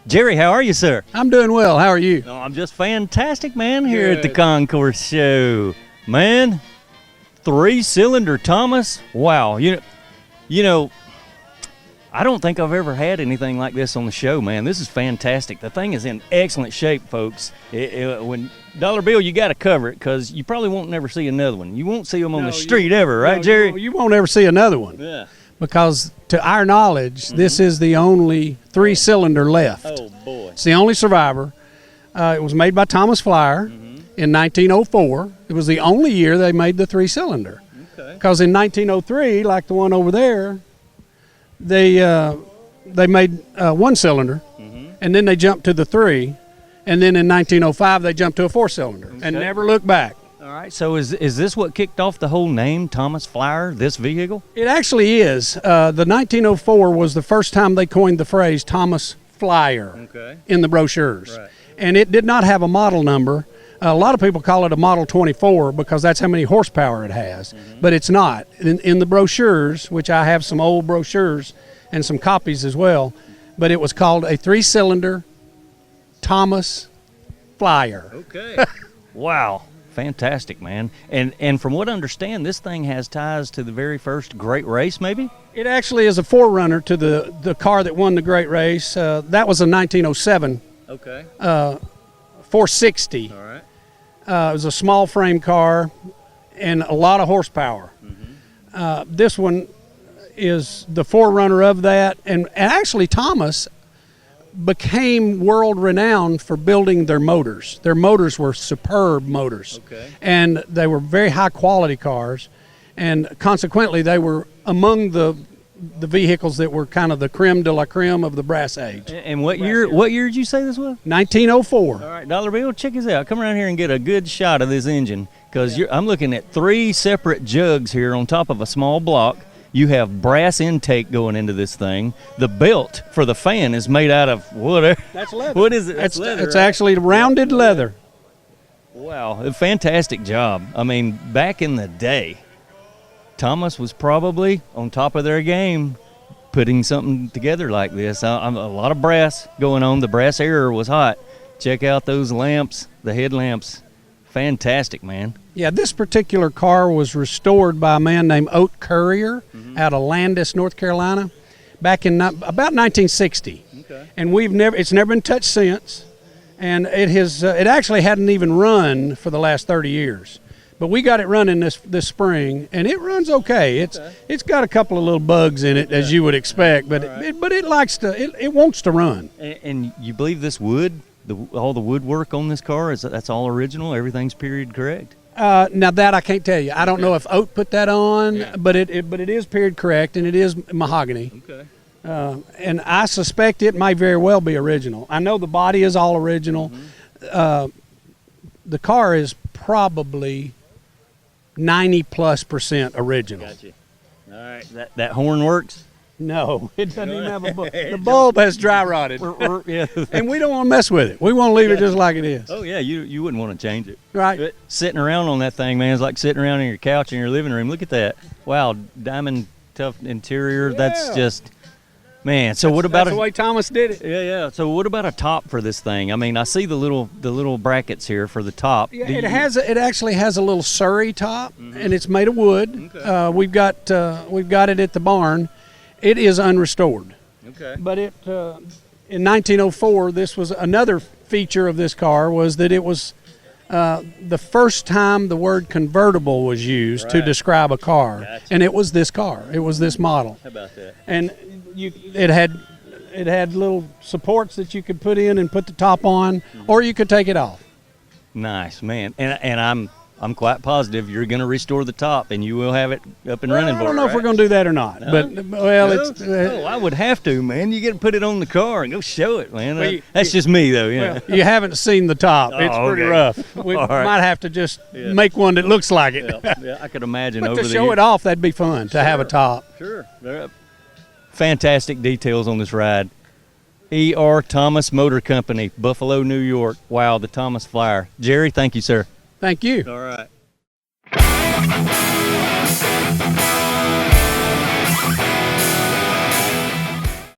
Jerry, how are you, sir? I'm doing well. How are you? No, I'm just fantastic, man, here at the Concours show. Man, 3-cylinder Thomas. Wow. You know, I don't think I've ever had anything like this on the show, man. This is fantastic. The thing is in excellent shape, folks. When Dollar Bill, you got to cover it because you probably won't never see another one. You won't see them on the street ever, right, Jerry? You won't ever see another one. Yeah. Because to our knowledge, this is the only 3-cylinder left. Oh, boy. It's the only survivor. It was made by Thomas Flyer in 1904. It was the only year they made the 3-cylinder. Okay. Because in 1903, like the one over there, they made 1-cylinder, and then they jumped to the 3, and then in 1905 they jumped to a 4-cylinder, and never looked back. All right, so is this what kicked off the whole name, Thomas Flyer, this vehicle? It actually is. The 1904 was the first time they coined the phrase Thomas Flyer in the brochures. Right. And it did not have a model number. A lot of people call it a Model 24 because that's how many horsepower it has, but it's not. In the brochures, which I have some old brochures and some copies as well, but it was called a 3-cylinder Thomas Flyer. Okay. Wow. Fantastic, man. And from what I understand, this thing has ties to the very first great race, maybe? It actually is a forerunner to the car that won the great race. That was a 1907 460. All right. It was a small frame car and a lot of horsepower. This one is the forerunner of that. And actually, Thomas became world renowned for building their motors. Their motors were superb motors, and they were very high quality cars, and consequently they were among the vehicles that were kind of the creme de la creme of the brass age. And what year did you say this was? 1904. All right, Dollar Bill, check this out. Come around here and get a good shot of this engine, because I'm looking at 3 separate jugs here on top of a small block. You have brass intake going into this thing. The belt for the fan is made out of whatever. That's leather. What is it? That's leather. It's actually rounded leather. Wow, a fantastic job. I mean, back in the day, Thomas was probably on top of their game putting something together like this. A lot of brass going on. The brass era was hot. Check out those lamps, the headlamps. Fantastic, man. Yeah, this particular car was restored by a man named Oat Currier out of Landis, North Carolina, back in about 1960. And it's never been touched since, and it actually hadn't even run for the last 30 years. But we got it running this spring, and it runs okay. It's got a couple of little bugs in it, as you would expect, but it wants to run. And you believe this wood? All the woodwork on this car, that's all original? Everything's period correct? Now that I can't tell you. I don't know if Oat put that on, but it is period correct, and it is mahogany. Okay. And I suspect it might very well be original. I know the body is all original. The car is probably 90+% original. Gotcha. All right. That horn works? No, it doesn't even have a bulb. The bulb has dry rotted. Yeah. And we don't want to mess with it. We want to leave it just like it is. Oh, yeah, you wouldn't want to change it. Right. But sitting around on that thing, man, is like sitting around on your couch in your living room. Look at that. Wow, diamond tough interior. Yeah. That's just, man. So what about the way Thomas did it? Yeah. So what about a top for this thing? I mean, I see the little brackets here for the top. Yeah, it actually has a little Surrey top, and it's made of wood. Okay. We've got it at the barn. It is unrestored. Okay. But in 1904, this was another feature of this car was that it was the first time the word convertible was used to describe a car. Gotcha. And it was this car. It was this model. How about that? And it had little supports that you could put in and put the top on, or you could take it off. Nice, man. And I'm quite positive you're going to restore the top, and you will have it up and running. I don't know if we're going to do that or not. No? But I would have to, man. You get to put it on the car and go show it, man. That's just me, though. Yeah. Well, you haven't seen the top. It's pretty rough. We might have to just make one that looks like it. Yeah, I could imagine. But to show it off, that'd be fun to have a top. Sure. Fantastic details on this ride. E.R. Thomas Motor Company, Buffalo, New York. Wow, the Thomas Flyer. Jerry, thank you, sir. Thank you. All right.